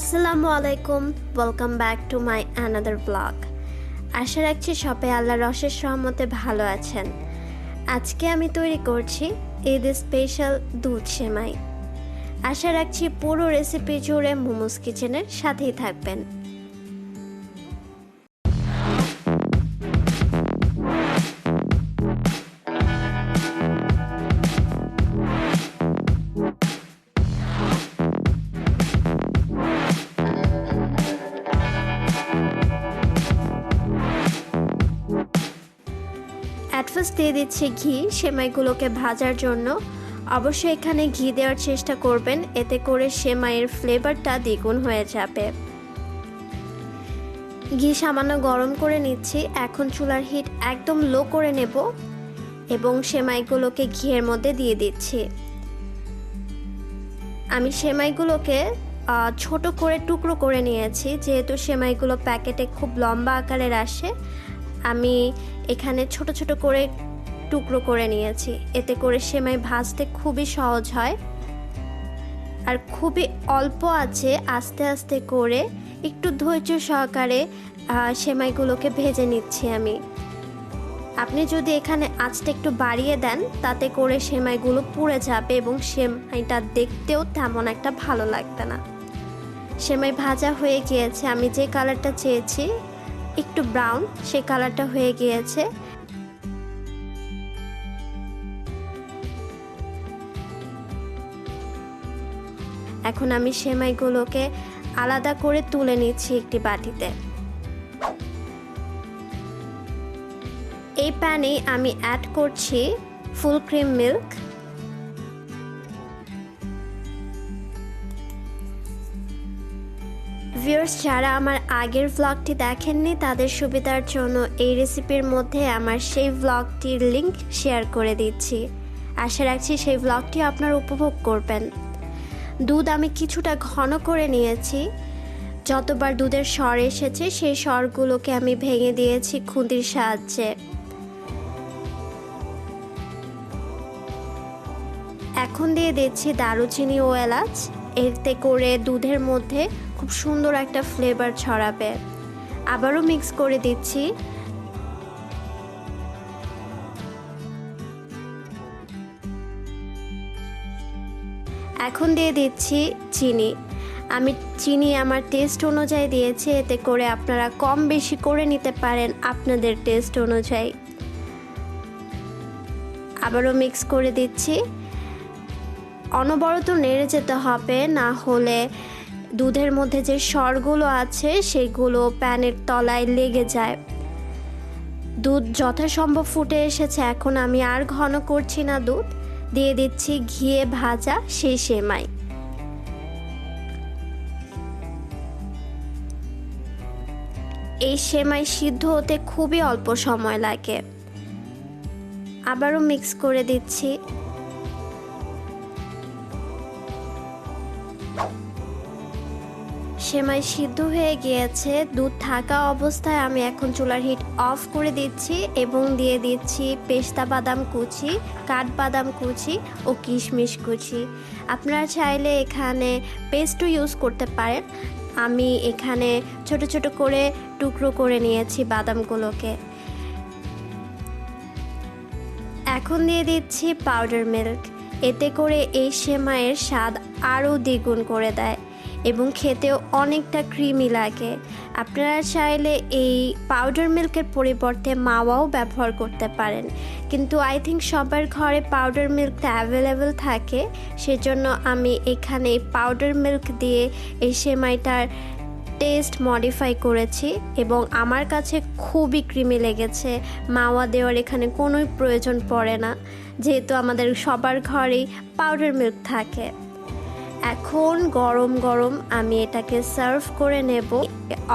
আসসালামু আলাইকুম, welcome back to my another blog. আশা রাখছি সবাই আল্লাহর অশেষ রহমতে ভালো আছেন। আজকে আমি তৈরি করছি ঈদ স্পেশাল দুধ সেমাই। আশা রাখছি পুরো রেসিপি জুড়ে মোমোস কিচেনের সাথেই থাকবেন। ফার্স্ট দিয়ে দিচ্ছি ঘি সেমাইগুলোকে ভাজার জন্য। অবশ্যই এখানে ঘি দেওয়ার চেষ্টা করবেন, এতে করে সেমাইয়ের ফ্লেভারটা দ্বিগুণ হয়ে যাবে। ঘি সামান্য গরম করে নিচ্ছি। এখন চুলার হিট একদম লো করে নেব এবং সেমাইগুলোকে ঘিয়ের মধ্যে দিয়ে দিচ্ছি। আমি সেমাইগুলোকে ছোট করে টুকরো করে নিয়েছি, যেহেতু সেমাইগুলো প্যাকেটে খুব লম্বা আকারের আসে। আমি এখানে ছোট ছোট করে টুকরো করে নিয়েছি, এতে করে সেমাই ভাজতে খুবই সহজ হয়। আর খুবই অল্প আছে আস্তে আস্তে করে একটু ধৈর্য সহকারে সেমাইগুলোকে ভেজে নিচ্ছি আমি। আপনি যদি এখানে আঁচটা একটু বাড়িয়ে দেন, তাতে করে সেমাইগুলো পুড়ে যাবে এবং সেমাইটা দেখতেও তেমন একটা ভালো লাগবে না। সেমাই ভাজা হয়ে গিয়েছে, আমি যে কালারটা চেয়েছি একটু ব্রাউন, সেই কালারটা হয়ে গিয়েছে। এখন আমি সেমাইগুলোকে আলাদা করে তুলে নিচ্ছি একটি বাটিতে। এই প্যানে আমি অ্যাড করছি ফুল ক্রিম মিল্ক। ভিউয়ার্স, যারা আমার আগের ব্লগটি দেখেননি তাদের সুবিধার জন্য এই রেসিপির মধ্যে আমার সেই ব্লগটির লিংক শেয়ার করে দিচ্ছি। আশা রাখছি সেই ব্লগটি আপনারা উপভোগ করবেন। দুধ আমি কিছুটা ঘন করে নিয়েছি। যতবার দুধের স্বর এসেছে সেই স্বরগুলোকে আমি ভেঙে দিয়েছি খুন্তির সাহায্যে। এখন দিয়ে দিচ্ছি দারুচিনি ও এলাচ, এতে করে দুধের মধ্যে খুব সুন্দর একটা ফ্লেভার ছড়াবে। আবারও মিক্স করে দিচ্ছি। এখন দিয়ে দিচ্ছি চিনি। আমি চিনি আমার টেস্ট অনুযায়ী দিয়েছি, এতে করে আপনারা কম বেশি করে নিতে পারেন আপনাদের টেস্ট অনুযায়ী। আবারও মিক্স করে দিচ্ছি। অনবরত নেড়ে যেতে হবে, না হলে দুধের মধ্যে যে স্বরগুলো আছে সেগুলো প্যানের তলায় লেগে যায়। দুধ যথাসম্ভব ফুটে এসেছে, এখন আমি আর ঘন করছি না দুধ, দিয়ে দিচ্ছি ঘিয়ে ভাজা সেই সেমাই। এই সেমাই সিদ্ধ হতে খুবই অল্প সময় লাগে। আবারও মিক্স করে দিচ্ছি। সেমাই সিদ্ধ হয়ে গিয়েছে। দুধ থাকা অবস্থায় আমি এখন চুলার হিট অফ করে দিচ্ছি এবং দিয়ে দিচ্ছি পেস্তা বাদাম কুচি, কাঠবাদাম কুচি ও কিশমিশ কুচি। আপনারা চাইলে এখানে পেস্টও ইউজ করতে পারেন। আমি এখানে ছোট ছোট করে টুকরো করে নিয়েছি বাদামগুলোকে। এখন দিয়ে দিচ্ছি পাউডার মিল্ক, এতে করে এই সেমাইয়ের স্বাদ আরও দ্বিগুণ করে দেয় এবং খেতেও অনেকটা ক্রিমি লাগে। আপনারা চাইলে এই পাউডার মিল্কের পরিবর্তে মাওয়াও ব্যবহার করতে পারেন, কিন্তু আই থিঙ্ক সবার ঘরে পাউডার মিল্কটা অ্যাভেলেবেল থাকে, সেজন্য আমি এখানে পাউডার মিল্ক দিয়ে এই সেমাইটার টেস্ট মডিফাই করেছি এবং আমার কাছে খুবই ক্রিমি লেগেছে। মাওয়া দেওয়ার এখানে কোনোই প্রয়োজন পড়ে না, যেহেতু আমাদের সবার ঘরেই পাউডার মিল্ক থাকে। এখন গরম গরম আমি এটাকে সার্ভ করে নেব।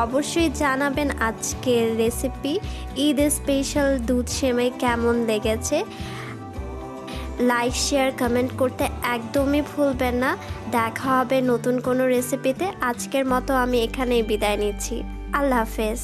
অবশ্যই জানাবেন আজকের রেসিপি ঈদ স্পেশাল দুধ সেমাই কেমন লেগেছে। লাইক শেয়ার কমেন্ট করতে একদমই ভুলবেন না। দেখা হবে নতুন কোনো রেসিপিতে। আজকের মতো আমি এখানেই বিদায় নিচ্ছি। আল্লাহ হাফেজ।